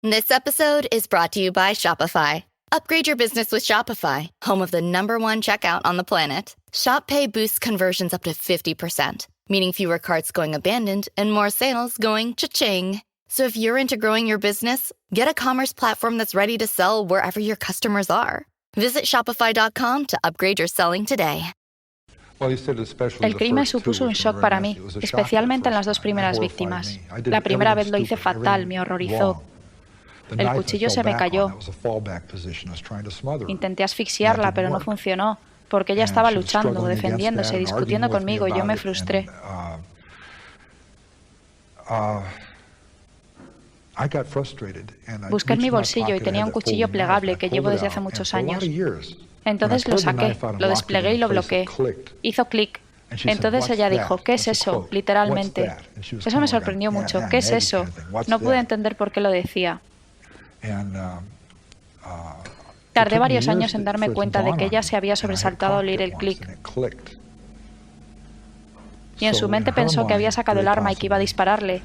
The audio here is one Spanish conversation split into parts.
This episode is brought to you by Shopify. Upgrade your business with Shopify, home of the #1 checkout on the planet. Shop Pay boosts conversions up to 50%, meaning fewer carts going abandoned and more sales going cha-ching. So if you're into growing your business, get a commerce platform that's ready to sell wherever your customers are. Visit shopify.com to upgrade your selling today. El crimen supuso un shock para mí, especialmente en las dos primeras víctimas. La primera vez lo hice fatal, me horrorizó. El cuchillo se me cayó. Intenté asfixiarla, pero no funcionó, porque ella estaba luchando, defendiéndose, discutiendo conmigo, y yo me frustré. Busqué en mi bolsillo y tenía un cuchillo plegable que llevo desde hace muchos años. Entonces lo saqué, lo desplegué y lo bloqueé. Hizo clic. Entonces ella dijo, ¿qué es eso? Literalmente. Eso me sorprendió mucho. ¿Qué es eso? No pude entender por qué lo decía. Tardé varios años en darme cuenta de que ella se había sobresaltado al oír el clic. Y en su mente pensó que había sacado el arma y que iba a dispararle.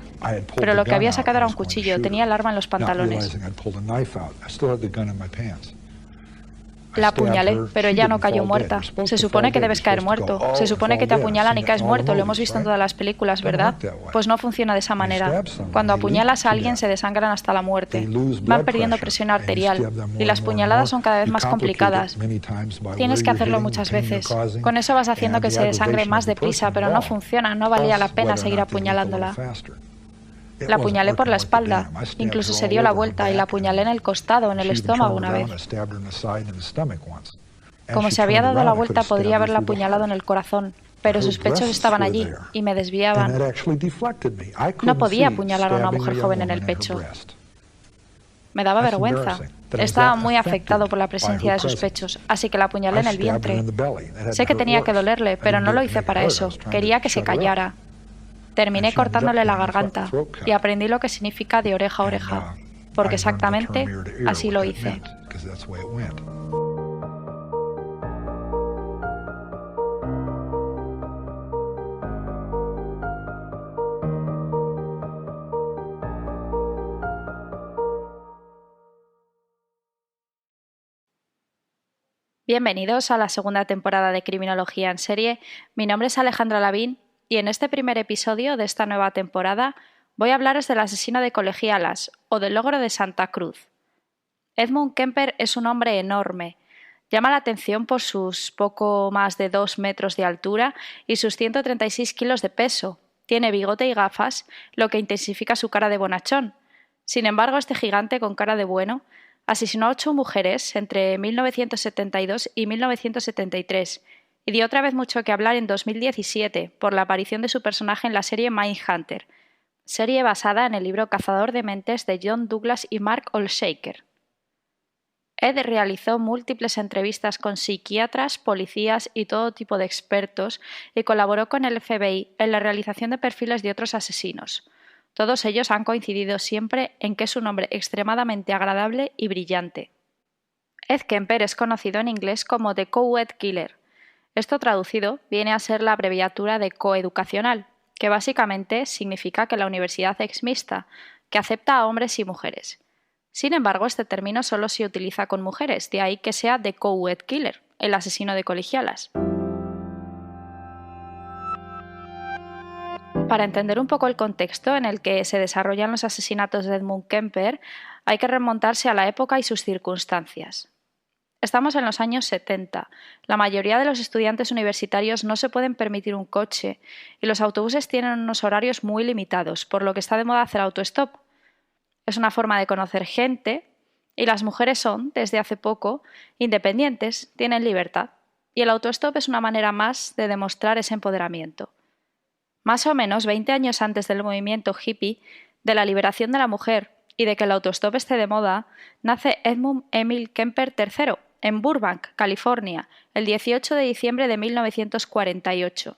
Pero lo que había sacado era un cuchillo. Tenía el arma en los pantalones. La apuñalé, pero ella no cayó muerta. Se supone que debes caer muerto. Se supone que te apuñalan y caes muerto. Lo hemos visto en todas las películas, ¿verdad? Pues no funciona de esa manera. Cuando apuñalas a alguien se desangran hasta la muerte. Van perdiendo presión arterial. Y las puñaladas son cada vez más complicadas. Tienes que hacerlo muchas veces. Con eso vas haciendo que se desangre más deprisa, pero no funciona. No valía la pena seguir apuñalándola. La apuñalé por la espalda, incluso se dio la vuelta y la apuñalé en el costado, en el estómago una vez. Como se había dado la vuelta, podría haberla apuñalado en el corazón, pero sus pechos estaban allí y me desviaban. No podía apuñalar a una mujer joven en el pecho. Me daba vergüenza. Estaba muy afectado por la presencia de sus pechos, así que la apuñalé en el vientre. Sé que tenía que dolerle, pero no lo hice para eso. Quería que se callara. Terminé cortándole la garganta y aprendí lo que significa de oreja a oreja, porque exactamente así lo hice. Bienvenidos a la segunda temporada de Criminología en Serie. Mi nombre es Alejandra Lavín. Y en este primer episodio de esta nueva temporada voy a hablaros del asesino de colegialas o del Ogro de Santa Cruz. Edmund Kemper es un hombre enorme. Llama la atención por sus poco más de 2 metros de altura y sus 136 kilos de peso. Tiene bigote y gafas, lo que intensifica su cara de bonachón. Sin embargo, este gigante con cara de bueno asesinó a 8 mujeres entre 1972 y 1973, y dio otra vez mucho que hablar en 2017 por la aparición de su personaje en la serie Mindhunter, serie basada en el libro Cazador de Mentes de John Douglas y Mark Olshaker. Ed realizó múltiples entrevistas con psiquiatras, policías y todo tipo de expertos y colaboró con el FBI en la realización de perfiles de otros asesinos. Todos ellos han coincidido siempre en que es un hombre extremadamente agradable y brillante. Ed Kemper es conocido en inglés como The Co-Ed Killer. Esto traducido viene a ser la abreviatura de coeducacional, que básicamente significa que la universidad es mixta, que acepta a hombres y mujeres. Sin embargo, este término solo se utiliza con mujeres, de ahí que sea The Co-Ed Killer, el asesino de colegialas. Para entender un poco el contexto en el que se desarrollan los asesinatos de Edmund Kemper, hay que remontarse a la época y sus circunstancias. Estamos en los años 70. La mayoría de los estudiantes universitarios no se pueden permitir un coche y los autobuses tienen unos horarios muy limitados, por lo que está de moda hacer autostop. Es una forma de conocer gente y las mujeres son, desde hace poco, independientes, tienen libertad. Y el autostop es una manera más de demostrar ese empoderamiento. Más o menos 20 años antes del movimiento hippie, de la liberación de la mujer y de que el autostop esté de moda, nace Edmund Emil Kemper III, en Burbank, California, el 18 de diciembre de 1948.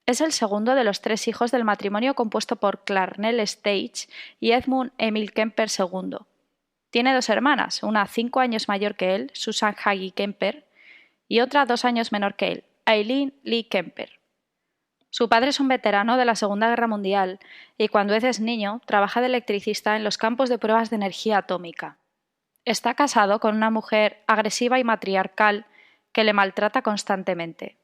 Es el segundo de los 3 hijos del matrimonio compuesto por Clarnell Stage y Edmund Emil Kemper II. Tiene 2 hermanas, una 5 años mayor que él, Susan Hagee Kemper, y otra 2 años menor que él, Eileen Lee Kemper. Su padre es un veterano de la Segunda Guerra Mundial y cuando Ed es niño trabaja de electricista en los campos de pruebas de energía atómica. Está casado con una mujer agresiva y matriarcal que le maltrata constantemente.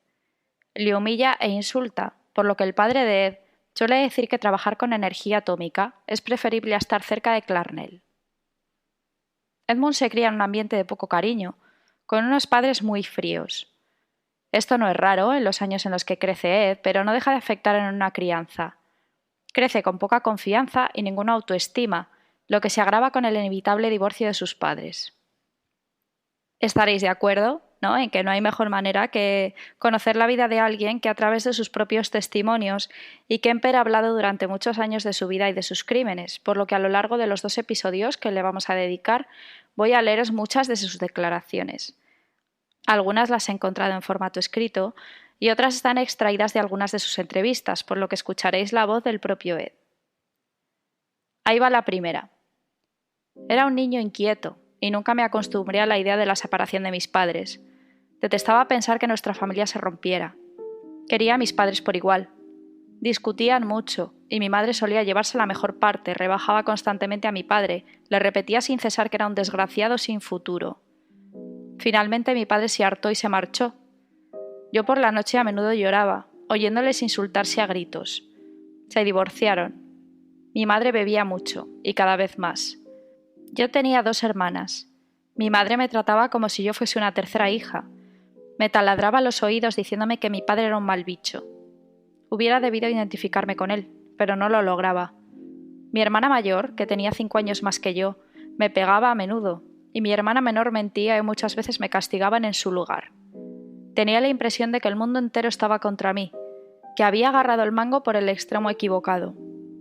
Le humilla e insulta, por lo que el padre de Ed suele decir que trabajar con energía atómica es preferible a estar cerca de Clarnell. Edmund se cría en un ambiente de poco cariño, con unos padres muy fríos. Esto no es raro en los años en los que crece Ed, pero no deja de afectar en una crianza. Crece con poca confianza y ninguna autoestima, lo que se agrava con el inevitable divorcio de sus padres. Estaréis de acuerdo, ¿no?, en que no hay mejor manera que conocer la vida de alguien que a través de sus propios testimonios, y Kemper ha hablado durante muchos años de su vida y de sus crímenes, por lo que a lo largo de los 2 episodios que le vamos a dedicar voy a leeros muchas de sus declaraciones. Algunas las he encontrado en formato escrito y otras están extraídas de algunas de sus entrevistas, por lo que escucharéis la voz del propio Ed. Ahí va la primera. Era un niño inquieto y nunca me acostumbré a la idea de la separación de mis padres. Detestaba pensar que nuestra familia se rompiera. Quería a mis padres por igual. Discutían mucho y mi madre solía llevarse la mejor parte, rebajaba constantemente a mi padre, le repetía sin cesar que era un desgraciado sin futuro. Finalmente mi padre se hartó y se marchó. Yo por la noche a menudo lloraba, oyéndoles insultarse a gritos. Se divorciaron. Mi madre bebía mucho, y cada vez más. Yo tenía 2 hermanas. Mi madre me trataba como si yo fuese una tercera hija. Me taladraba los oídos diciéndome que mi padre era un mal bicho. Hubiera debido identificarme con él, pero no lo lograba. Mi hermana mayor, que tenía 5 años más que yo, me pegaba a menudo, y mi hermana menor mentía y muchas veces me castigaban en su lugar. Tenía la impresión de que el mundo entero estaba contra mí, que había agarrado el mango por el extremo equivocado.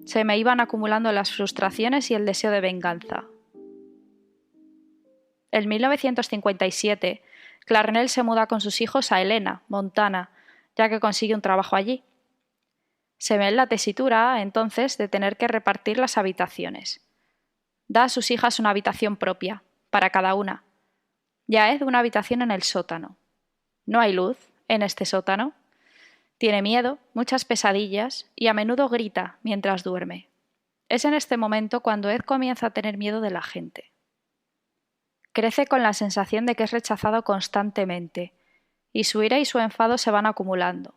Se me iban acumulando las frustraciones y el deseo de venganza. En 1957, Clarnell se muda con sus hijos a Helena, Montana, ya que consigue un trabajo allí. Se ve en la tesitura, entonces, de tener que repartir las habitaciones. Da a sus hijas una habitación propia, para cada una, y a Ed una habitación en el sótano. No hay luz en este sótano. Tiene miedo, muchas pesadillas y a menudo grita mientras duerme. Es en este momento cuando Ed comienza a tener miedo de la gente. Crece con la sensación de que es rechazado constantemente, y su ira y su enfado se van acumulando.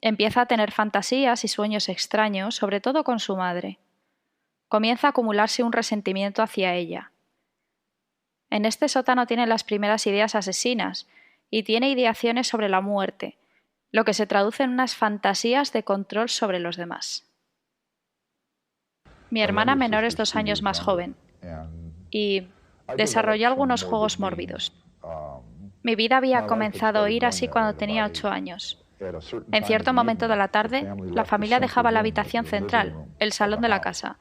Empieza a tener fantasías y sueños extraños, sobre todo con su madre. Comienza a acumularse un resentimiento hacia ella. En este sótano tiene las primeras ideas asesinas y tiene ideaciones sobre la muerte, lo que se traduce en unas fantasías de control sobre los demás. Mi hermana menor es 2 años más joven y desarrolló algunos juegos mórbidos. Mi vida había comenzado a ir así cuando tenía 8 años. En cierto momento de la tarde, la familia dejaba la habitación central, el salón de la casa.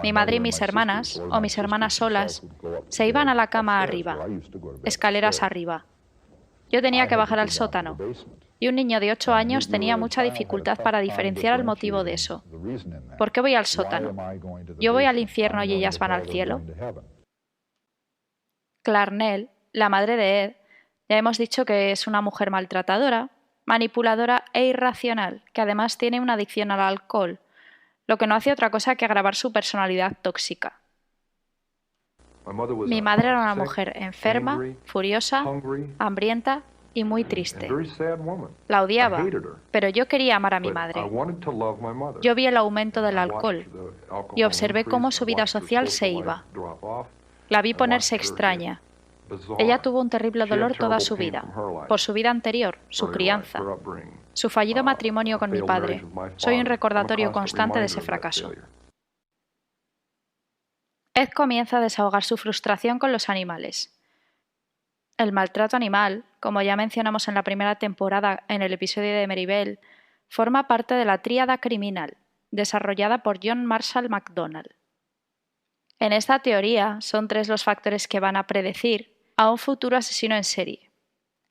Mi madre y mis hermanas, o mis hermanas solas, se iban a la cama arriba, escaleras arriba. Yo tenía que bajar al sótano, y un niño de 8 años tenía mucha dificultad para diferenciar el motivo de eso. ¿Por qué voy al sótano? ¿Yo voy al infierno y ellas van al cielo? Clarnell, la madre de Ed, ya hemos dicho que es una mujer maltratadora, manipuladora e irracional, que además tiene una adicción al alcohol, lo que no hace otra cosa que agravar su personalidad tóxica. Mi madre era una mujer enferma, furiosa, hambrienta y muy triste. La odiaba, pero yo quería amar a mi madre. Yo vi el aumento del alcohol y observé cómo su vida social se iba. La vi ponerse extraña. Ella tuvo un terrible dolor toda su vida, por su vida anterior, su crianza, su fallido matrimonio con mi padre. Soy un recordatorio constante de ese fracaso. Ed comienza a desahogar su frustración con los animales. El maltrato animal, como ya mencionamos en la primera temporada en el episodio de Meribel, forma parte de la tríada criminal, desarrollada por John Marshall McDonald. En esta teoría son 3 los factores que van a predecir a un futuro asesino en serie: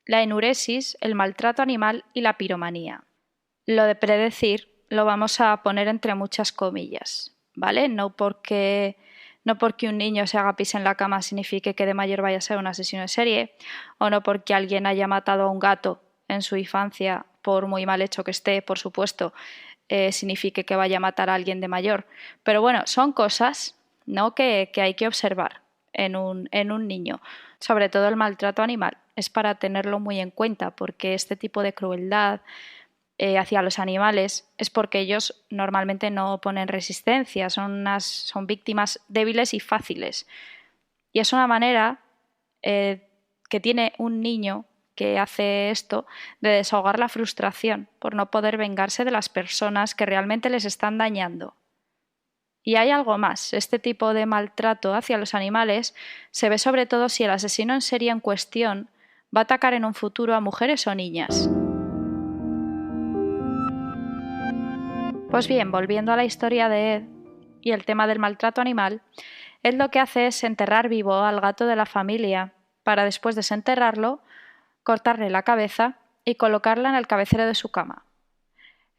la enuresis, el maltrato animal y la piromanía. Lo de predecir lo vamos a poner entre muchas comillas, ¿vale? No porque un niño se haga pis en la cama signifique que de mayor vaya a ser un asesino en serie, o no porque alguien haya matado a un gato en su infancia, por muy mal hecho que esté, por supuesto, signifique que vaya a matar a alguien de mayor. Pero bueno, son cosas, ¿no?, que hay que observar en un niño. Sobre todo el maltrato animal. Es para tenerlo muy en cuenta, porque este tipo de crueldad hacia los animales es porque ellos normalmente no ponen resistencia, son víctimas débiles y fáciles. Y es una manera que tiene un niño que hace esto de desahogar la frustración por no poder vengarse de las personas que realmente les están dañando. Y hay algo más, este tipo de maltrato hacia los animales se ve sobre todo si el asesino en serie en cuestión va a atacar en un futuro a mujeres o niñas. Pues bien, volviendo a la historia de Ed y el tema del maltrato animal, Ed lo que hace es enterrar vivo al gato de la familia para después desenterrarlo, cortarle la cabeza y colocarla en el cabecero de su cama.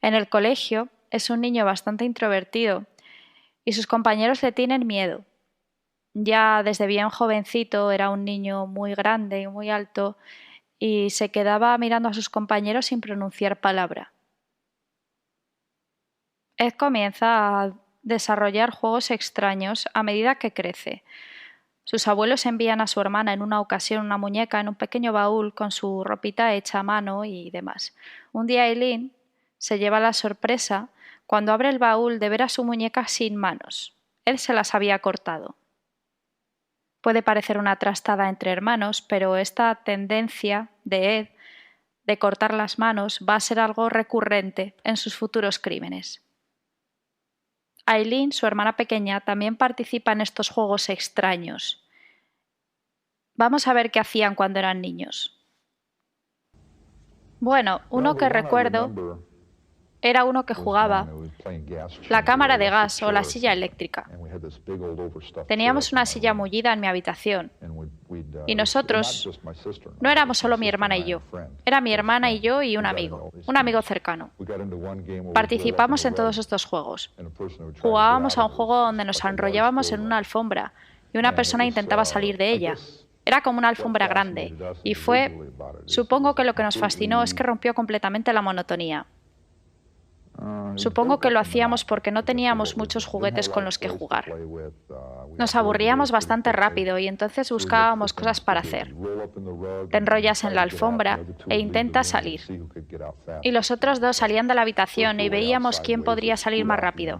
En el colegio es un niño bastante introvertido y sus compañeros le tienen miedo. Ya desde bien jovencito era un niño muy grande y muy alto y se quedaba mirando a sus compañeros sin pronunciar palabra. Ed comienza a desarrollar juegos extraños a medida que crece. Sus abuelos envían a su hermana en una ocasión una muñeca en un pequeño baúl con su ropita hecha a mano y demás. Un día Eileen se lleva la sorpresa cuando abre el baúl de ver a su muñeca sin manos. Ed se las había cortado. Puede parecer una trastada entre hermanos, pero esta tendencia de Ed de cortar las manos va a ser algo recurrente en sus futuros crímenes. Eileen, su hermana pequeña, también participa en estos juegos extraños. Vamos a ver qué hacían cuando eran niños. Bueno, uno que recuerdo era uno que jugaba la cámara de gas o la silla eléctrica. Teníamos una silla mullida en mi habitación y nosotros no éramos solo mi hermana y yo, era mi hermana y yo y un amigo cercano. Participamos en todos estos juegos. Jugábamos a un juego donde nos enrollábamos en una alfombra y una persona intentaba salir de ella. Era como una alfombra grande y supongo que lo que nos fascinó es que rompió completamente la monotonía. Supongo que lo hacíamos porque no teníamos muchos juguetes con los que jugar. Nos aburríamos bastante rápido y entonces buscábamos cosas para hacer. Te enrollas en la alfombra e intentas salir. Y los otros dos salían de la habitación y veíamos quién podría salir más rápido.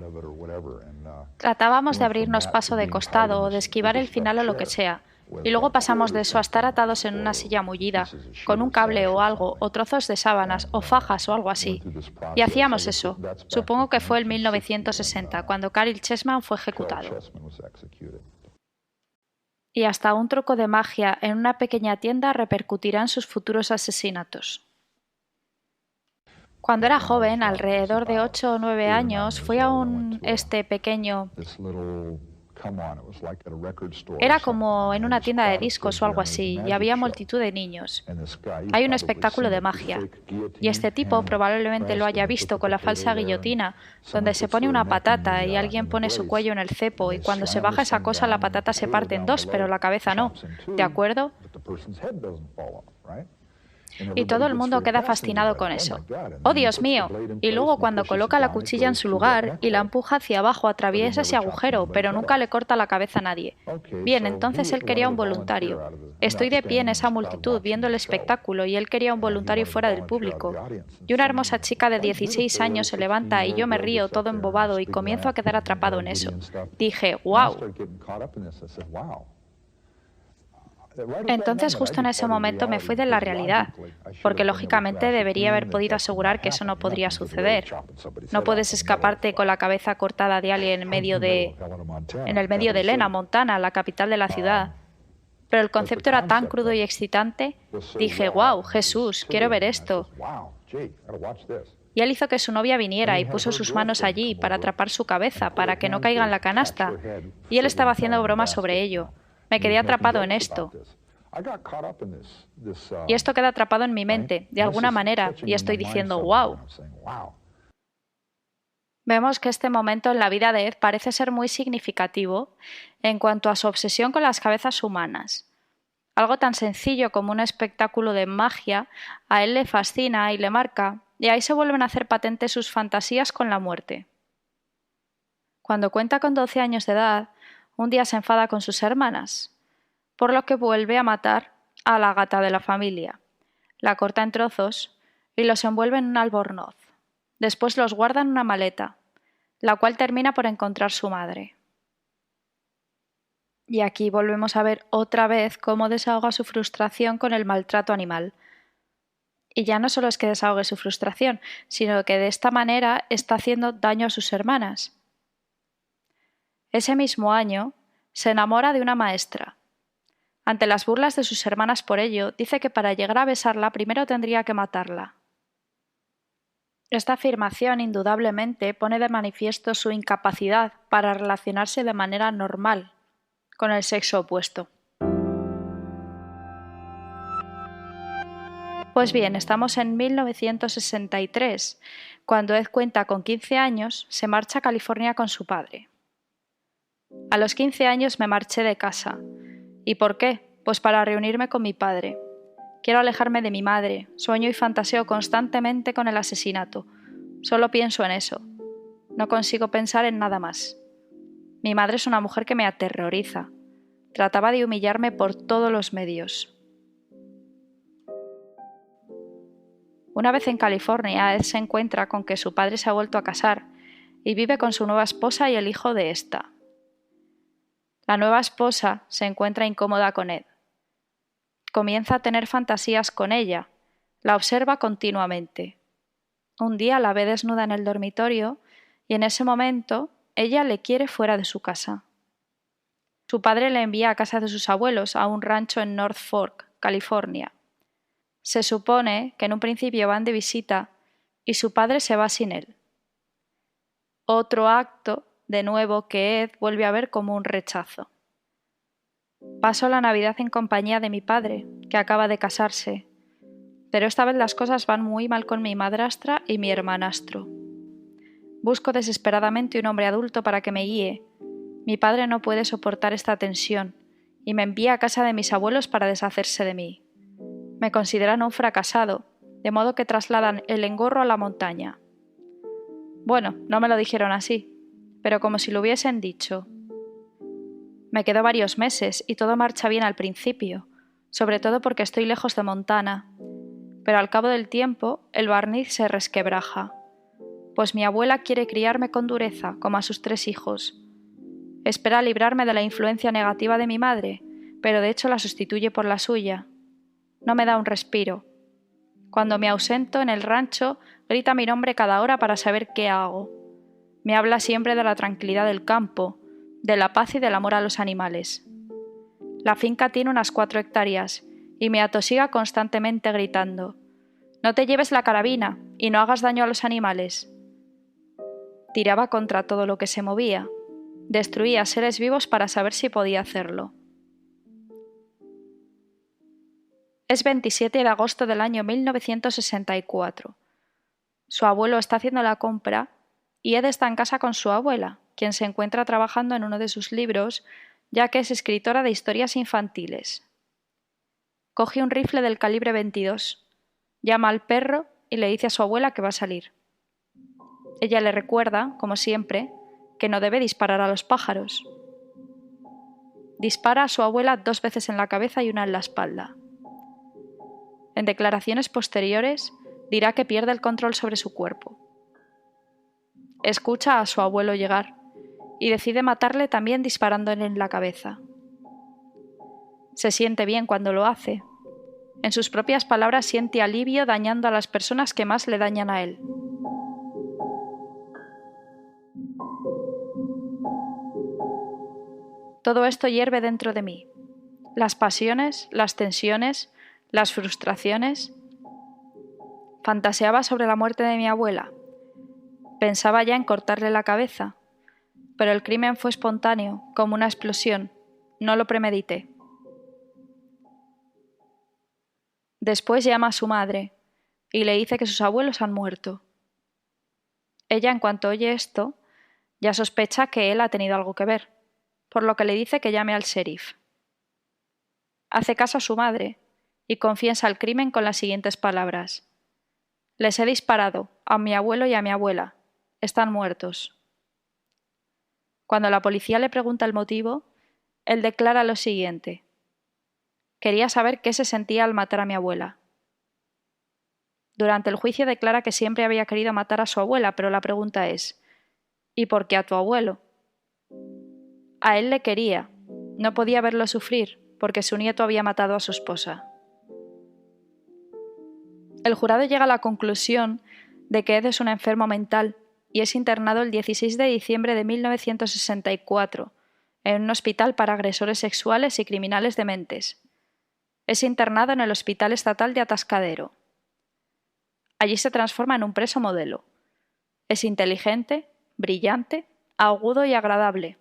Tratábamos de abrirnos paso de costado o de esquivar el final o lo que sea. Y luego pasamos de eso a estar atados en una silla mullida, con un cable o algo, o trozos de sábanas, o fajas o algo así. Y hacíamos eso. Supongo que fue en 1960, cuando Caryl Chessman fue ejecutado. Y hasta un truco de magia en una pequeña tienda repercutirá en sus futuros asesinatos. Cuando era joven, alrededor de 8 o 9 años, fui a un pequeño... Era como en una tienda de discos o algo así, y había multitud de niños. Hay un espectáculo de magia, y este tipo probablemente lo haya visto con la falsa guillotina, donde se pone una patata y alguien pone su cuello en el cepo, y cuando se baja esa cosa la patata se parte en dos, pero la cabeza no. ¿De acuerdo? Y todo el mundo queda fascinado con eso. ¡Oh, Dios mío! Y luego cuando coloca la cuchilla en su lugar y la empuja hacia abajo, atraviesa ese agujero, pero nunca le corta la cabeza a nadie. Bien, entonces él quería un voluntario. Estoy de pie en esa multitud viendo el espectáculo y él quería un voluntario fuera del público. Y una hermosa chica de 16 años se levanta y yo me río todo embobado y comienzo a quedar atrapado en eso. Dije, ¡wow! Entonces justo en ese momento me fui de la realidad, porque lógicamente debería haber podido asegurar que eso no podría suceder. No puedes escaparte con la cabeza cortada de alguien en el medio de Helena, Montana, la capital de la ciudad. Pero el concepto era tan crudo y excitante, dije, wow, Jesús, quiero ver esto. Y él hizo que su novia viniera y puso sus manos allí para atrapar su cabeza, para que no caiga en la canasta. Y él estaba haciendo bromas sobre ello. Me quedé atrapado en esto. Y esto queda atrapado en mi mente, de alguna manera, y estoy diciendo, wow. Vemos que este momento en la vida de Ed parece ser muy significativo en cuanto a su obsesión con las cabezas humanas. Algo tan sencillo como un espectáculo de magia a él le fascina y le marca, y ahí se vuelven a hacer patentes sus fantasías con la muerte. Cuando cuenta con 12 años de edad, un día se enfada con sus hermanas, por lo que vuelve a matar a la gata de la familia. La corta en trozos y los envuelve en un albornoz. Después los guarda en una maleta, la cual termina por encontrar su madre. Y aquí volvemos a ver otra vez cómo desahoga su frustración con el maltrato animal. Y ya no solo es que desahogue su frustración, sino que de esta manera está haciendo daño a sus hermanas. Ese mismo año, se enamora de una maestra. Ante las burlas de sus hermanas por ello, dice que para llegar a besarla primero tendría que matarla. Esta afirmación indudablemente pone de manifiesto su incapacidad para relacionarse de manera normal con el sexo opuesto. Pues bien, estamos en 1963, cuando Ed cuenta con 15 años, se marcha a California con su padre. A los 15 años me marché de casa. ¿Y por qué? Pues para reunirme con mi padre. Quiero alejarme de mi madre, sueño y fantaseo constantemente con el asesinato. Solo pienso en eso. No consigo pensar en nada más. Mi madre es una mujer que me aterroriza. Trataba de humillarme por todos los medios. Una vez en California, Ed se encuentra con que su padre se ha vuelto a casar y vive con su nueva esposa y el hijo de esta. La nueva esposa se encuentra incómoda con Ed. Comienza a tener fantasías con ella, la observa continuamente. Un día la ve desnuda en el dormitorio y en ese momento ella le quiere fuera de su casa. Su padre le envía a casa de sus abuelos a un rancho en North Fork, California. Se supone que en un principio van de visita y su padre se va sin él. Otro acto, de nuevo, que Ed vuelve a ver como un rechazo. Paso la Navidad en compañía de mi padre, que acaba de casarse, pero esta vez las cosas van muy mal con mi madrastra y mi hermanastro. Busco desesperadamente un hombre adulto para que me guíe. Mi padre no puede soportar esta tensión y me envía a casa de mis abuelos para deshacerse de mí. Me consideran un fracasado, de modo que trasladan el engorro a la montaña. Bueno, no me lo dijeron así, pero como si lo hubiesen dicho. Me quedo varios meses y todo marcha bien al principio, sobre todo porque estoy lejos de Montana. Pero al cabo del tiempo, el barniz se resquebraja, pues mi abuela quiere criarme con dureza, como a sus 3 hijos. Espera librarme de la influencia negativa de mi madre, pero de hecho la sustituye por la suya. No me da un respiro. Cuando me ausento en el rancho, grita mi nombre cada hora para saber qué hago. Me habla siempre de la tranquilidad del campo, de la paz y del amor a los animales. La finca tiene unas 4 hectáreas y me atosiga constantemente gritando: «No te lleves la carabina y no hagas daño a los animales». Tiraba contra todo lo que se movía. Destruía seres vivos para saber si podía hacerlo. Es 27 de agosto del año 1964. Su abuelo está haciendo la compra y Ed está en casa con su abuela, quien se encuentra trabajando en uno de sus libros, ya que es escritora de historias infantiles. Coge un rifle del calibre 22, llama al perro y le dice a su abuela que va a salir. Ella le recuerda, como siempre, que no debe disparar a los pájaros. Dispara a su abuela 2 veces en la cabeza y una en la espalda. En declaraciones posteriores, dirá que pierde el control sobre su cuerpo. Escucha a su abuelo llegar y decide matarle también disparándole en la cabeza. Se siente bien cuando lo hace. En sus propias palabras, siente alivio dañando a las personas que más le dañan a él. Todo esto hierve dentro de mí. Las pasiones, las tensiones, las frustraciones. Fantaseaba sobre la muerte de mi abuela. Pensaba ya en cortarle la cabeza, pero el crimen fue espontáneo, como una explosión. No lo premedité. Después llama a su madre y le dice que sus abuelos han muerto. Ella, en cuanto oye esto, ya sospecha que él ha tenido algo que ver, por lo que le dice que llame al sheriff. hace caso a su madre y confiesa el crimen con las siguientes palabras: «Les he disparado a mi abuelo y a mi abuela. Están muertos». Cuando la policía le pregunta el motivo, él declara lo siguiente: «Quería saber qué se sentía al matar a mi abuela». Durante el juicio declara que siempre había querido matar a su abuela, pero la pregunta es: ¿y por qué a tu abuelo? A él le quería, no podía verlo sufrir, porque su nieto había matado a su esposa. El jurado llega a la conclusión de que Ed es un enfermo mental y es internado el 16 de diciembre de 1964 en un hospital para agresores sexuales y criminales dementes. Es internado en el Hospital Estatal de Atascadero. Allí se transforma en un preso modelo. Es inteligente, brillante, agudo y agradable.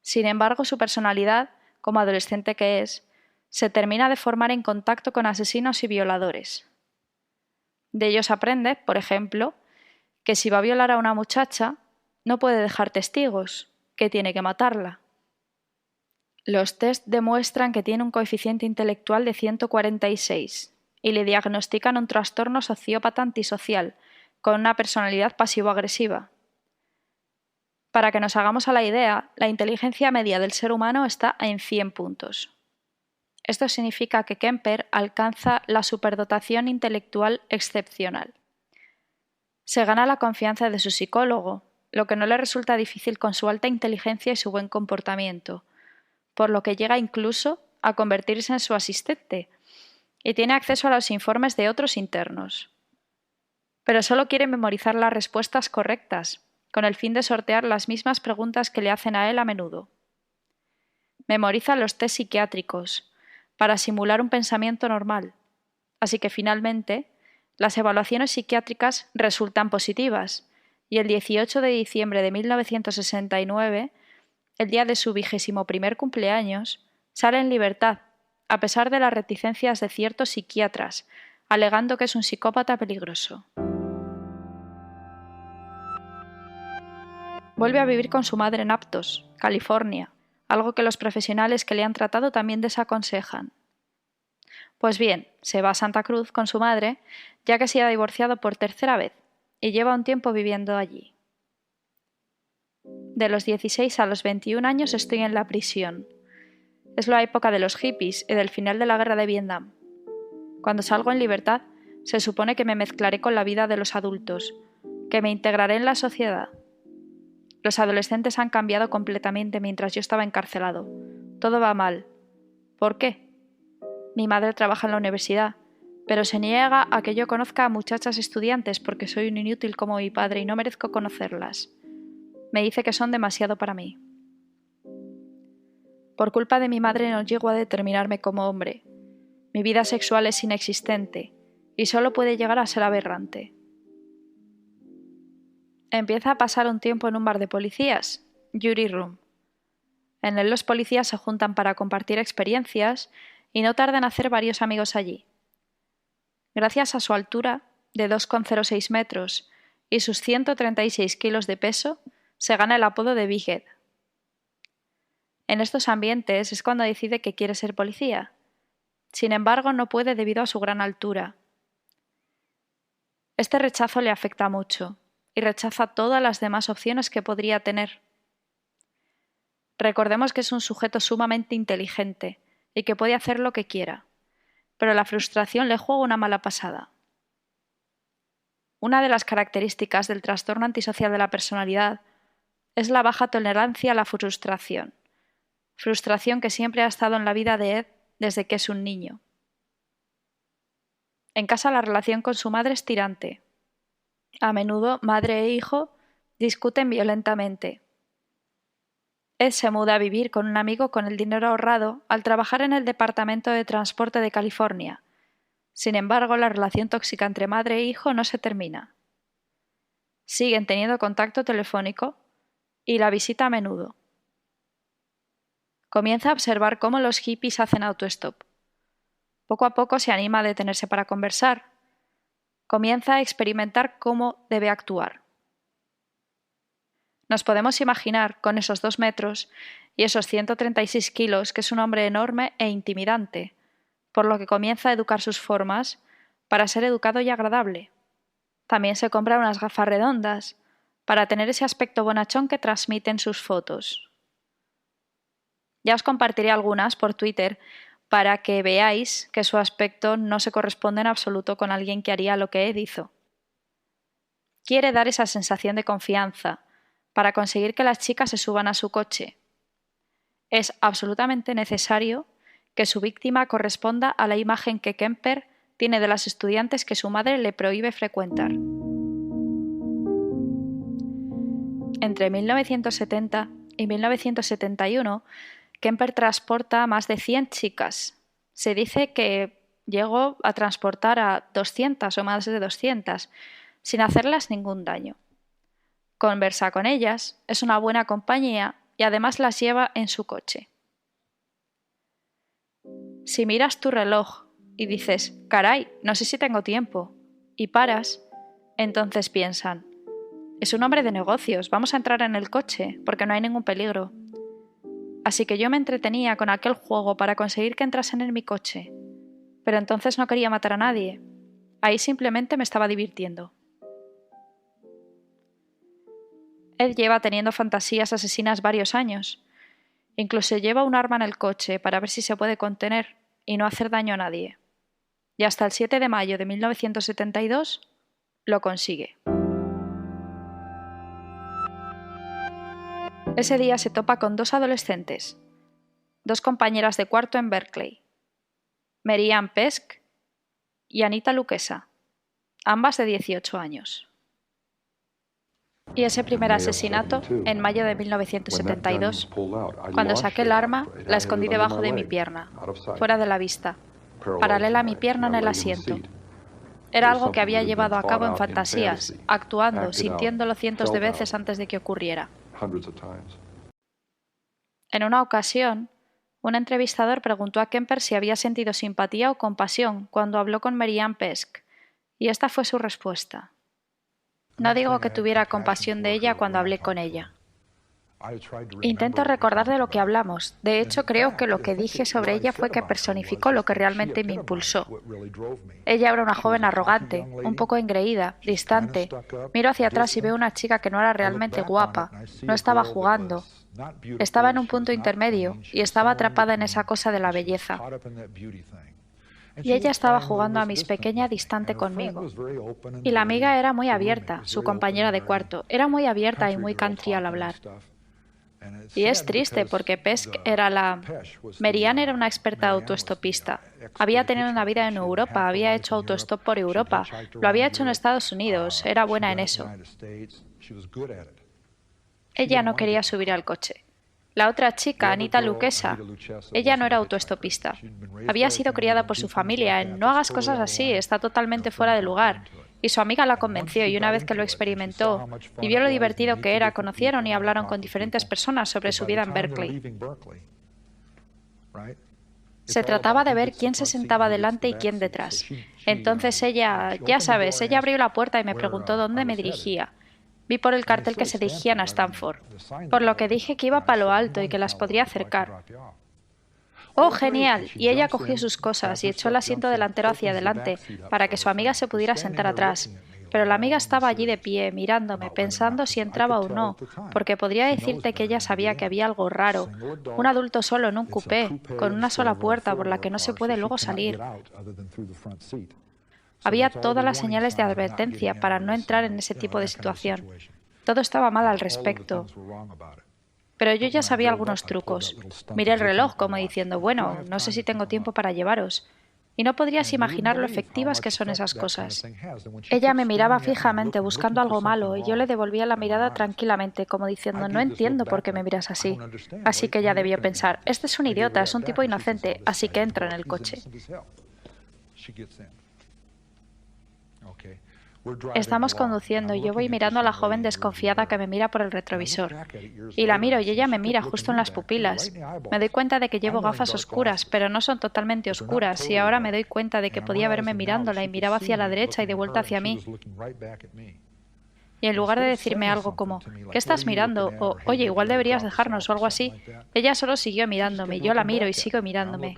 Sin embargo, su personalidad, como adolescente que es, se termina de formar en contacto con asesinos y violadores. De ellos aprende, por ejemplo, que si va a violar a una muchacha, no puede dejar testigos, que tiene que matarla. Los test demuestran que tiene un coeficiente intelectual de 146 y le diagnostican un trastorno sociópata antisocial con una personalidad pasivo-agresiva. Para que nos hagamos a la idea, la inteligencia media del ser humano está en 100 puntos. Esto significa que Kemper alcanza la superdotación intelectual excepcional. Se gana la confianza de su psicólogo, lo que no le resulta difícil con su alta inteligencia y su buen comportamiento, por lo que llega incluso a convertirse en su asistente, y tiene acceso a los informes de otros internos. Pero solo quiere memorizar las respuestas correctas, con el fin de sortear las mismas preguntas que le hacen a él a menudo. Memoriza los test psiquiátricos, para simular un pensamiento normal, así que finalmente las evaluaciones psiquiátricas resultan positivas, y el 18 de diciembre de 1969, el día de su 21º cumpleaños, sale en libertad, a pesar de las reticencias de ciertos psiquiatras, alegando que es un psicópata peligroso. Vuelve a vivir con su madre en Aptos, California, algo que los profesionales que le han tratado también desaconsejan. Pues bien, se va a Santa Cruz con su madre, ya que se ha divorciado por tercera vez y lleva un tiempo viviendo allí. De los 16 a los 21 años estoy en la prisión. Es la época de los hippies y del final de la guerra de Vietnam. Cuando salgo en libertad, se supone que me mezclaré con la vida de los adultos, que me integraré en la sociedad. Los adolescentes han cambiado completamente mientras yo estaba encarcelado. Todo va mal. ¿Por qué? Mi madre trabaja en la universidad, pero se niega a que yo conozca a muchachas estudiantes porque soy un inútil como mi padre y no merezco conocerlas. Me dice que son demasiado para mí. Por culpa de mi madre no llego a determinarme como hombre. Mi vida sexual es inexistente y solo puede llegar a ser aberrante. Empieza a pasar un tiempo en un bar de policías, Jury Room. En él los policías se juntan para compartir experiencias y no tarda en hacer varios amigos allí. Gracias a su altura, de 2,06 metros, y sus 136 kilos de peso, se gana el apodo de Big Ed. En estos ambientes es cuando decide que quiere ser policía. Sin embargo, no puede debido a su gran altura. Este rechazo le afecta mucho y rechaza todas las demás opciones que podría tener. Recordemos que es un sujeto sumamente inteligente y que puede hacer lo que quiera, pero la frustración le juega una mala pasada. Una de las características del trastorno antisocial de la personalidad es la baja tolerancia a la frustración que siempre ha estado en la vida de Ed desde que es un niño. En casa la relación con su madre es tirante. A menudo madre e hijo discuten violentamente. Ed se muda a vivir con un amigo con el dinero ahorrado al trabajar en el Departamento de Transporte de California. Sin embargo, la relación tóxica entre madre e hijo no se termina. Siguen teniendo contacto telefónico y la visita a menudo. Comienza a observar cómo los hippies hacen autostop. Poco a poco se anima a detenerse para conversar. Comienza a experimentar cómo debe actuar. Nos podemos imaginar, con esos 2 metros, y esos 136 kilos, que es un hombre enorme e intimidante, por lo que comienza a educar sus formas para ser educado y agradable. También se compra unas gafas redondas para tener ese aspecto bonachón que transmiten sus fotos. Ya os compartiré algunas por Twitter para que veáis que su aspecto no se corresponde en absoluto con alguien que haría lo que Ed hizo. Quiere dar esa sensación de confianza para conseguir que las chicas se suban a su coche. Es absolutamente necesario que su víctima corresponda a la imagen que Kemper tiene de las estudiantes que su madre le prohíbe frecuentar. Entre 1970 y 1971, Kemper transporta a más de 100 chicas. Se dice que llegó a transportar a 200 o más de 200, sin hacerlas ningún daño. Conversa con ellas, es una buena compañía y además las lleva en su coche. Si miras tu reloj y dices, caray, no sé si tengo tiempo, y paras, entonces piensan, es un hombre de negocios, vamos a entrar en el coche, porque no hay ningún peligro. Así que yo me entretenía con aquel juego para conseguir que entrasen en mi coche, pero entonces no quería matar a nadie, ahí simplemente me estaba divirtiendo. Ed lleva teniendo fantasías asesinas varios años. Incluso lleva un arma en el coche para ver si se puede contener y no hacer daño a nadie. Y hasta el 7 de mayo de 1972 lo consigue. Ese día se topa con dos adolescentes, dos compañeras de cuarto en Berkeley, Mary Ann Pesk y Anita Luquesa, ambas de 18 años. Y ese primer asesinato, en mayo de 1972, cuando saqué el arma, la escondí debajo de mi pierna, fuera de la vista, paralela a mi pierna en el asiento. Era algo que había llevado a cabo en fantasías, actuando, sintiéndolo cientos de veces antes de que ocurriera. En una ocasión, un entrevistador preguntó a Kemper si había sentido simpatía o compasión cuando habló con Mary Ann Pesk, y esta fue su respuesta. No digo que tuviera compasión de ella cuando hablé con ella. Intento recordar de lo que hablamos. De hecho, creo que lo que dije sobre ella fue que personificó lo que realmente me impulsó. Ella era una joven arrogante, un poco engreída, distante. Miro hacia atrás y veo una chica que no era realmente guapa, no estaba jugando. Estaba en un punto intermedio y estaba atrapada en esa cosa de la belleza. Y ella estaba jugando a Miss Pequeña distante conmigo. Y la amiga era muy abierta, su compañera de cuarto, era muy abierta y muy country al hablar. Y es triste porque Pesk era la... Mary Ann era una experta autoestopista. Había tenido una vida en Europa, había hecho autostop por Europa, lo había hecho en Estados Unidos, era buena en eso. Ella no quería subir al coche. La otra chica, Anita Luquesa, ella no era autoestopista. Había sido criada por su familia en no hagas cosas así, está totalmente fuera de lugar. Y su amiga la convenció y una vez que lo experimentó y vio lo divertido que era, conocieron y hablaron con diferentes personas sobre su vida en Berkeley. Se trataba de ver quién se sentaba delante y quién detrás. Entonces ella, ya sabes, ella abrió la puerta y me preguntó dónde me dirigía. Vi por el cartel que se dirigían a Stanford, por lo que dije que iba a Palo Alto y que las podría acercar. ¡Oh, genial! Y ella cogió sus cosas y echó el asiento delantero hacia adelante para que su amiga se pudiera sentar atrás. Pero la amiga estaba allí de pie, mirándome, pensando si entraba o no, porque podría decirte que ella sabía que había algo raro. Un adulto solo en un coupé, con una sola puerta por la que no se puede luego salir. Había todas las señales de advertencia para no entrar en ese tipo de situación. Todo estaba mal al respecto. Pero yo ya sabía algunos trucos. Miré el reloj como diciendo, bueno, no sé si tengo tiempo para llevaros. Y no podrías imaginar lo efectivas que son esas cosas. Ella me miraba fijamente buscando algo malo y yo le devolvía la mirada tranquilamente como diciendo, no entiendo por qué me miras así. Así que ella debió pensar, este es un idiota, es un tipo inocente, así que entra en el coche. Estamos conduciendo y yo voy mirando a la joven desconfiada que me mira por el retrovisor. Y la miro y ella me mira justo en las pupilas. Me doy cuenta de que llevo gafas oscuras, pero no son totalmente oscuras, y ahora me doy cuenta de que podía verme mirándola y miraba hacia la derecha y de vuelta hacia mí. Y en lugar de decirme algo como ¿qué estás mirando? O oye, igual deberías dejarnos o algo así, ella solo siguió mirándome y yo la miro y sigo mirándome.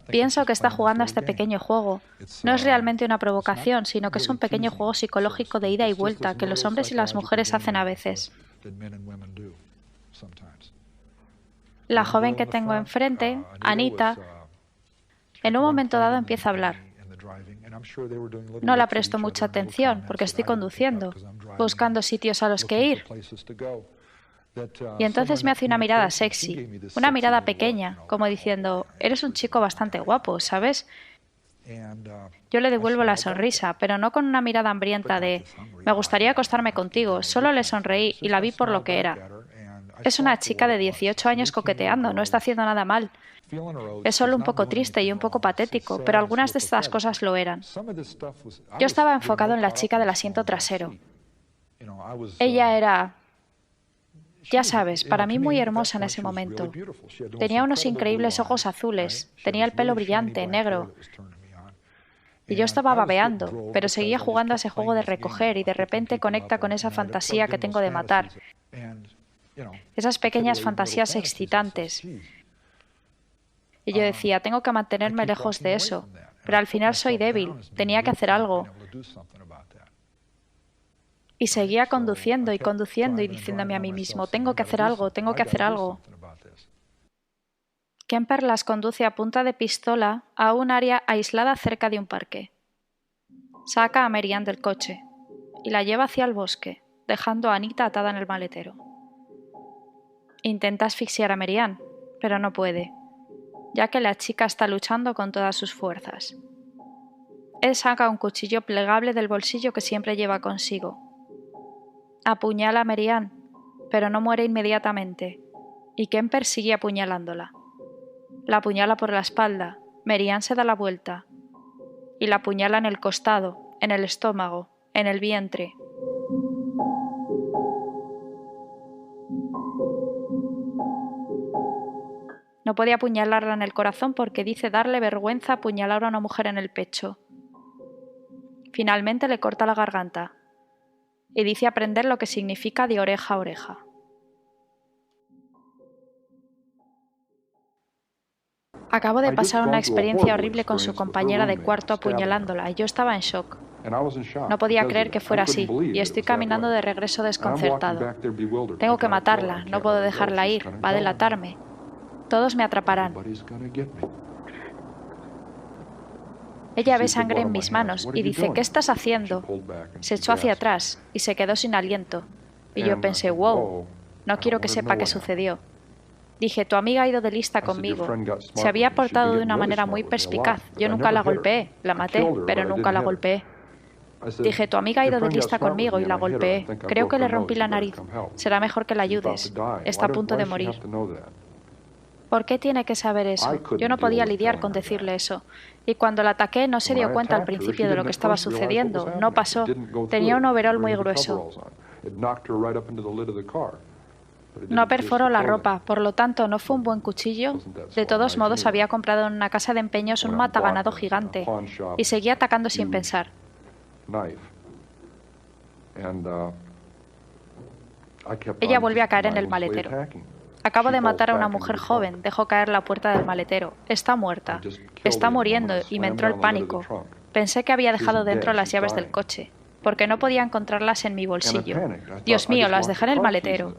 Pienso que está jugando a este pequeño juego. No es realmente una provocación, sino que es un pequeño juego psicológico de ida y vuelta que los hombres y las mujeres hacen a veces. La joven que tengo enfrente, Anita, en un momento dado empieza a hablar. No la presto mucha atención porque estoy conduciendo, buscando sitios a los que ir. Y entonces me hace una mirada sexy, una mirada pequeña, como diciendo, eres un chico bastante guapo, ¿sabes? Yo le devuelvo la sonrisa, pero no con una mirada hambrienta de, me gustaría acostarme contigo, solo le sonreí y la vi por lo que era. Es una chica de 18 años coqueteando, no está haciendo nada mal. Es solo un poco triste y un poco patético, pero algunas de estas cosas lo eran. Yo estaba enfocado en la chica del asiento trasero. Ella era, ya sabes, para mí muy hermosa en ese momento. Tenía unos increíbles ojos azules, tenía el pelo brillante, negro. Y yo estaba babeando, pero seguía jugando a ese juego de recoger y de repente conecta con esa fantasía que tengo de matar. Esas pequeñas fantasías excitantes. Y yo decía, tengo que mantenerme lejos de eso, pero al final soy débil, tenía que hacer algo. Y seguía conduciendo y diciéndome a mí mismo, tengo que hacer algo, tengo que hacer algo. Kemper las conduce a punta de pistola a un área aislada cerca de un parque. Saca a Marianne del coche y la lleva hacia el bosque, dejando a Anita atada en el maletero. Intenta asfixiar a Marianne, pero no puede, ya que la chica está luchando con todas sus fuerzas. Él saca un cuchillo plegable del bolsillo que siempre lleva consigo. Apuñala a Marianne, pero no muere inmediatamente, y Kemper sigue apuñalándola. La apuñala por la espalda, Marianne se da la vuelta, y la apuñala en el costado, en el estómago, en el vientre. No podía apuñalarla en el corazón porque dice darle vergüenza apuñalar a una mujer en el pecho. Finalmente le corta la garganta y dice aprender lo que significa de oreja a oreja. Acabo de pasar una experiencia horrible con su compañera de cuarto apuñalándola y yo estaba en shock. No podía creer que fuera así y estoy caminando de regreso desconcertado. Tengo que matarla, no puedo dejarla ir, va a delatarme. Todos me atraparán. Ella ve sangre en mis manos y dice, ¿qué estás haciendo? Se echó hacia atrás y se quedó sin aliento. Y yo pensé, wow, no quiero que sepa qué sucedió. Dije, tu amiga ha ido de lista conmigo. Se había portado de una manera muy perspicaz. Yo nunca la golpeé, la maté, pero nunca la golpeé. Dije, tu amiga ha ido de lista conmigo y la golpeé. Creo que le rompí la nariz. Será mejor que la ayudes. Está a punto de morir. ¿Por qué tiene que saber eso? Yo no podía lidiar con decirle eso. Y cuando la ataqué no se dio cuenta al principio de lo que estaba sucediendo. No pasó. Tenía un overol muy grueso. No perforó la ropa, por lo tanto no fue un buen cuchillo. De todos modos había comprado en una casa de empeños un mataganado gigante y seguía atacando sin pensar. Ella vuelve a caer en el maletero. Acabo de matar a una mujer joven, dejó caer la puerta del maletero. Está muerta. Está muriendo y me entró el pánico. Pensé que había dejado dentro las llaves del coche, porque no podía encontrarlas en mi bolsillo. Dios mío, las dejé en el maletero.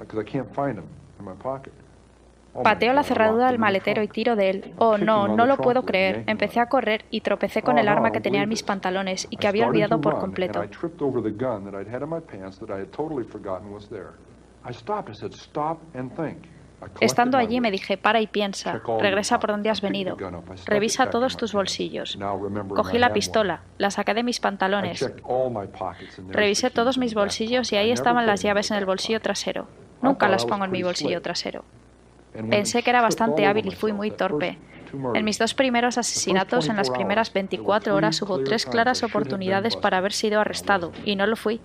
Pateo la cerradura del maletero y tiro de él. Oh, no, no lo puedo creer. Empecé a correr y tropecé con el arma que tenía en mis pantalones y que había olvidado por completo. Estando allí me dije, para y piensa, regresa por donde has venido, revisa todos tus bolsillos. Cogí la pistola, la saqué de mis pantalones, revisé todos mis bolsillos y ahí estaban las llaves en el bolsillo trasero. Nunca las pongo en mi bolsillo trasero. Pensé que era bastante hábil y fui muy torpe. En mis dos primeros asesinatos, en las primeras 24 horas, hubo 3 claras oportunidades para haber sido arrestado, y no lo fui,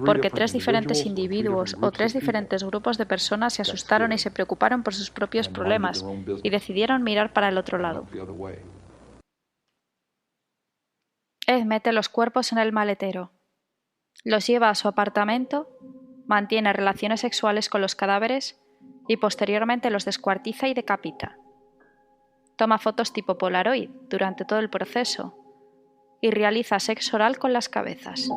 porque 3 diferentes individuos o 3 diferentes grupos de personas se asustaron y se preocuparon por sus propios problemas, y decidieron mirar para el otro lado. Ed mete los cuerpos en el maletero. Los lleva a su apartamento, mantiene relaciones sexuales con los cadáveres y posteriormente los descuartiza y decapita. Toma fotos tipo Polaroid durante todo el proceso y realiza sexo oral con las cabezas.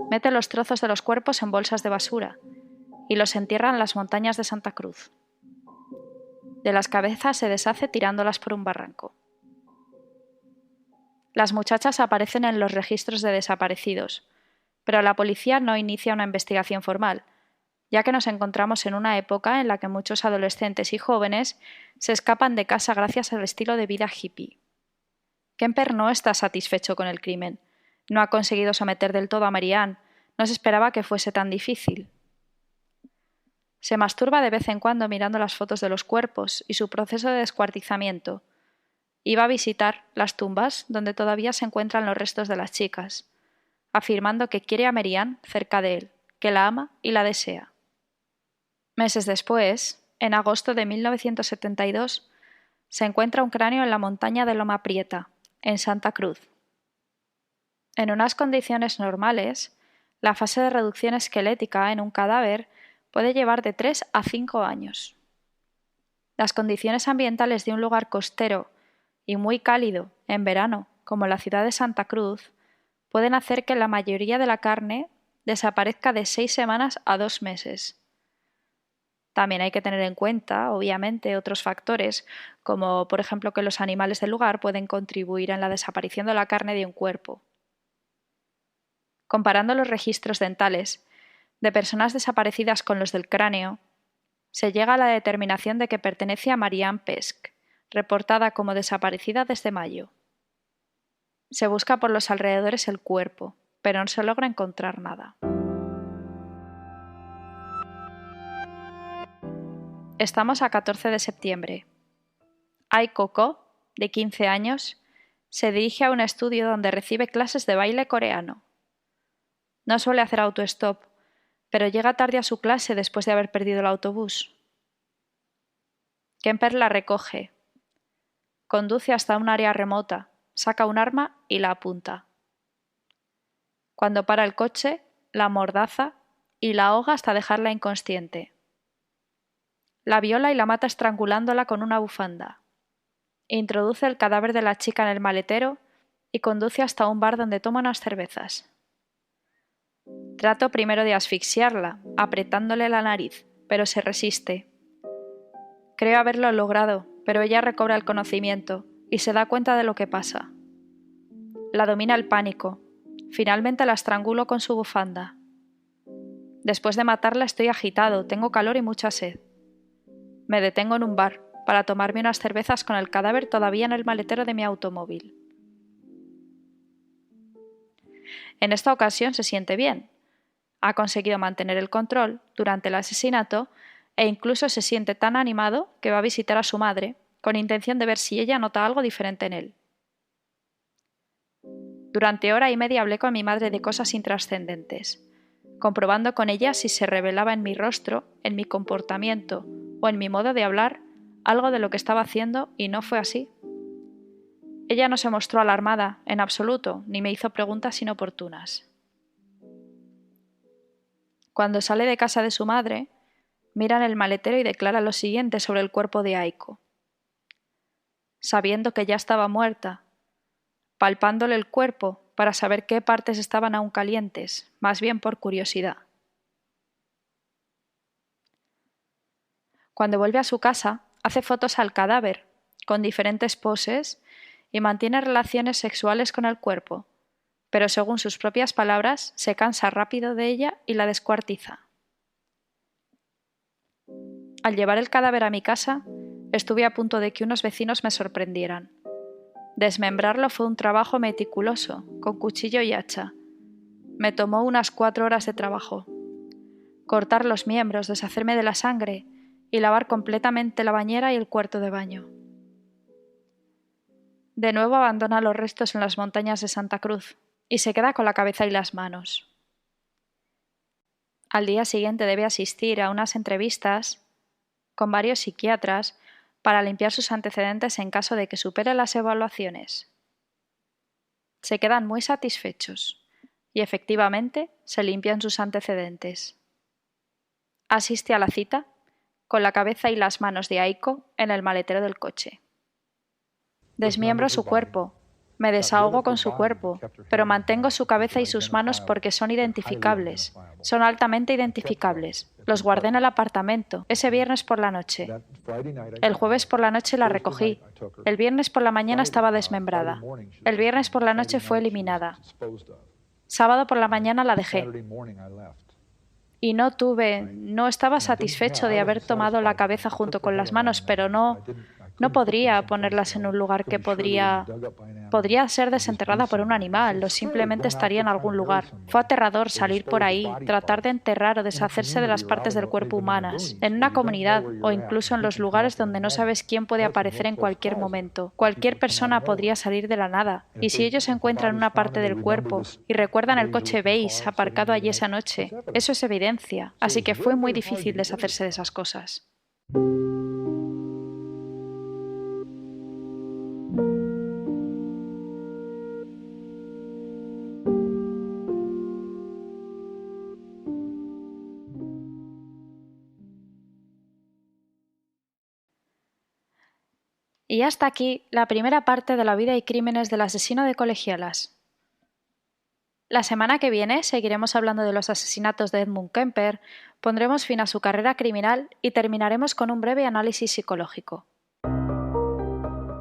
Mete los trozos de los cuerpos en bolsas de basura y los entierra en las montañas de Santa Cruz. De las cabezas se deshace tirándolas por un barranco. Las muchachas aparecen en los registros de desaparecidos, pero la policía no inicia una investigación formal, ya que nos encontramos en una época en la que muchos adolescentes y jóvenes se escapan de casa gracias al estilo de vida hippie. Kemper no está satisfecho con el crimen. No ha conseguido someter del todo a Marianne. No se esperaba que fuese tan difícil. Se masturba de vez en cuando mirando las fotos de los cuerpos y su proceso de descuartizamiento. Y va a visitar las tumbas donde todavía se encuentran los restos de las chicas, afirmando que quiere a Marianne cerca de él, que la ama y la desea. Meses después, en agosto de 1972, se encuentra un cráneo en la montaña de Loma Prieta, en Santa Cruz. En unas condiciones normales, la fase de reducción esquelética en un cadáver puede llevar de 3 a 5 años. Las condiciones ambientales de un lugar costero y muy cálido en verano, como la ciudad de Santa Cruz, pueden hacer que la mayoría de la carne desaparezca de 6 semanas a 2 meses. También hay que tener en cuenta, obviamente, otros factores, como por ejemplo que los animales del lugar pueden contribuir en la desaparición de la carne de un cuerpo. Comparando los registros dentales de personas desaparecidas con los del cráneo, se llega a la determinación de que pertenece a Marianne Pesk, reportada como desaparecida desde mayo. Se busca por los alrededores el cuerpo, pero no se logra encontrar nada. Estamos a 14 de septiembre. Ai Coco, de 15 años, se dirige a un estudio donde recibe clases de baile coreano. No suele hacer autostop, pero llega tarde a su clase después de haber perdido el autobús. Kemper la recoge. Conduce hasta un área remota, saca un arma y la apunta. Cuando para el coche, la amordaza y la ahoga hasta dejarla inconsciente. La viola y la mata estrangulándola con una bufanda. Introduce el cadáver de la chica en el maletero y conduce hasta un bar donde toma unas cervezas. Trato primero de asfixiarla, apretándole la nariz, pero se resiste. Creo haberlo logrado, pero ella recobra el conocimiento y se da cuenta de lo que pasa. La domina el pánico. Finalmente la estrangulo con su bufanda. Después de matarla estoy agitado, tengo calor y mucha sed. Me detengo en un bar para tomarme unas cervezas con el cadáver todavía en el maletero de mi automóvil. En esta ocasión se siente bien. Ha conseguido mantener el control durante el asesinato e incluso se siente tan animado que va a visitar a su madre con intención de ver si ella nota algo diferente en él. Durante hora y media hablé con mi madre de cosas intrascendentes, comprobando con ella si se revelaba en mi rostro, en mi comportamiento o en mi modo de hablar algo de lo que estaba haciendo y no fue así. Ella no se mostró alarmada en absoluto ni me hizo preguntas inoportunas. Cuando sale de casa de su madre, mira en el maletero y declara lo siguiente sobre el cuerpo de Aiko. Sabiendo que ya estaba muerta, palpándole el cuerpo para saber qué partes estaban aún calientes, más bien por curiosidad. Cuando vuelve a su casa, hace fotos al cadáver, con diferentes poses, y mantiene relaciones sexuales con el cuerpo, pero según sus propias palabras, se cansa rápido de ella y la descuartiza. Al llevar el cadáver a mi casa, estuve a punto de que unos vecinos me sorprendieran. Desmembrarlo fue un trabajo meticuloso, con cuchillo y hacha. Me tomó unas 4 horas de trabajo. Cortar los miembros, deshacerme de la sangre y lavar completamente la bañera y el cuarto de baño. De nuevo abandona los restos en las montañas de Santa Cruz y se queda con la cabeza y las manos. Al día siguiente debe asistir a unas entrevistas con varios psiquiatras para limpiar sus antecedentes en caso de que supere las evaluaciones. Se quedan muy satisfechos y efectivamente se limpian sus antecedentes. Asiste a la cita con la cabeza y las manos de Aiko en el maletero del coche. Desmiembro su cuerpo, me desahogo con su cuerpo, pero mantengo su cabeza y sus manos porque son identificables, son altamente identificables. Los guardé en el apartamento, ese viernes por la noche. El jueves por la noche la recogí. El viernes por la mañana estaba desmembrada. El viernes por la noche fue eliminada. Sábado por la mañana la dejé. Y no estaba satisfecho de haber tomado la cabeza junto con las manos, pero no podría ponerlas en un lugar que podría ser desenterrada por un animal o simplemente estaría en algún lugar. Fue aterrador salir por ahí, tratar de enterrar o deshacerse de las partes del cuerpo humanas, en una comunidad o incluso en los lugares donde no sabes quién puede aparecer en cualquier momento. Cualquier persona podría salir de la nada. Y si ellos encuentran una parte del cuerpo y recuerdan el coche beige aparcado allí esa noche, eso es evidencia. Así que fue muy difícil deshacerse de esas cosas. Y hasta aquí la primera parte de la vida y crímenes del asesino de colegialas. La semana que viene seguiremos hablando de los asesinatos de Edmund Kemper, pondremos fin a su carrera criminal y terminaremos con un breve análisis psicológico.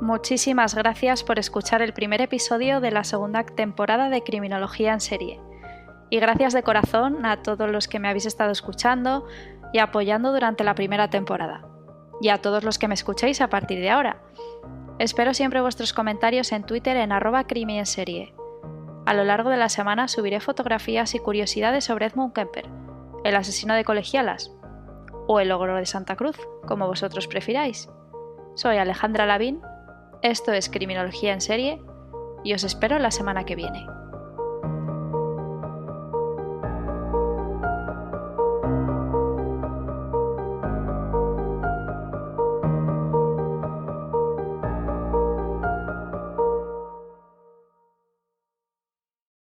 Muchísimas gracias por escuchar el primer episodio de la segunda temporada de Criminología en Serie. Y gracias de corazón a todos los que me habéis estado escuchando y apoyando durante la primera temporada. Y a todos los que me escuchéis a partir de ahora. Espero siempre vuestros comentarios en Twitter en @crimienserie. A lo largo de la semana subiré fotografías y curiosidades sobre Edmund Kemper, el asesino de colegialas, o el ogro de Santa Cruz, como vosotros prefiráis. Soy Alejandra Lavín, esto es Criminología en Serie, y os espero la semana que viene.